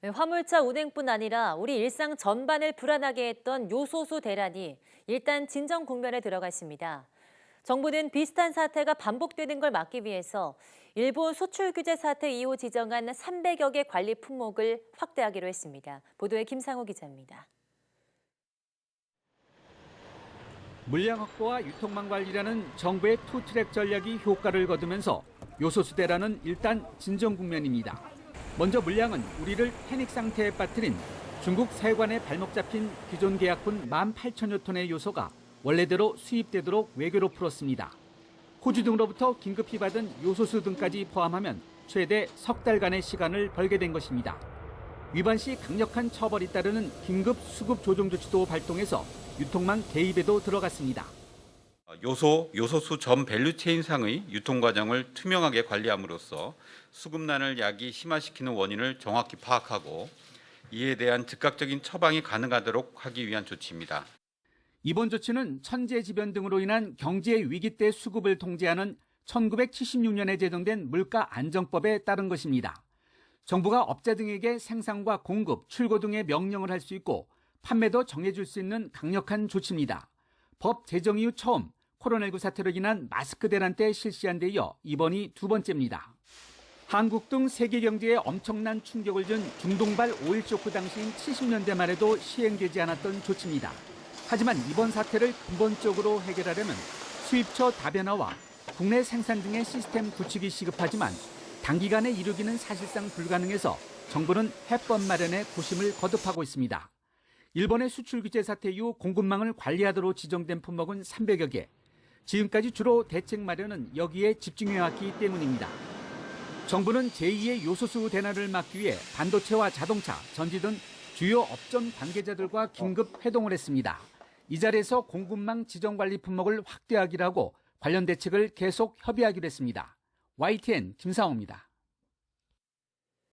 화물차 운행뿐 아니라 우리 일상 전반을 불안하게 했던 요소수 대란이 일단 진정 국면에 들어가 있습니다. 정부는 비슷한 사태가 반복되는 걸 막기 위해서 일본 수출 규제 사태 이후 지정한 300여 개 관리 품목을 확대하기로 했습니다. 보도에 김상호 기자입니다. 물량 확보와 유통망 관리라는 정부의 투트랙 전략이 효과를 거두면서 요소수 대란은 일단 진정 국면입니다. 먼저 물량은 우리를 패닉 상태에 빠뜨린 중국 세관에 발목 잡힌 기존 계약분 18,000여 톤의 요소가 원래대로 수입되도록 외교로 풀었습니다. 호주 등으로부터 긴급히 받은 요소수 등까지 포함하면 최대 석 달간의 시간을 벌게 된 것입니다. 위반 시 강력한 처벌이 따르는 긴급 수급 조정 조치도 발동해서 유통망 개입에도 들어갔습니다. 요소수 전 밸류체인상의 유통 과정을 투명하게 관리함으로써 수급난을 야기 심화시키는 원인을 정확히 파악하고 이에 대한 즉각적인 처방이 가능하도록 하기 위한 조치입니다. 이번 조치는 천재지변 등으로 인한 경제 위기 때 수급을 통제하는 1976년에 제정된 물가안정법에 따른 것입니다. 정부가 업자 등에게 생산과 공급, 출고 등의 명령을 할 수 있고 판매도 정해줄 수 있는 강력한 조치입니다. 법 제정 이후 처음 코로나19 사태로 인한 마스크 대란 때 실시한 데 이어 이번이 두 번째입니다. 한국 등 세계 경제에 엄청난 충격을 준 중동발 오일 쇼크 당시인 70년대 말에도 시행되지 않았던 조치입니다. 하지만 이번 사태를 근본적으로 해결하려면 수입처 다변화와 국내 생산 등의 시스템 구축이 시급하지만 단기간에 이루기는 사실상 불가능해서 정부는 해법 마련에 고심을 거듭하고 있습니다. 일본의 수출 규제 사태 이후 공급망을 관리하도록 지정된 품목은 300여 개. 지금까지 주로 대책 마련은 여기에 집중해왔기 때문입니다. 정부는 제2의 요소수 대란을 막기 위해 반도체와 자동차, 전지 등 주요 업종 관계자들과 긴급 회동을 했습니다. 이 자리에서 공급망 지정 관리 품목을 확대하기로 하고 관련 대책을 계속 협의하기로 했습니다. YTN 김상호입니다.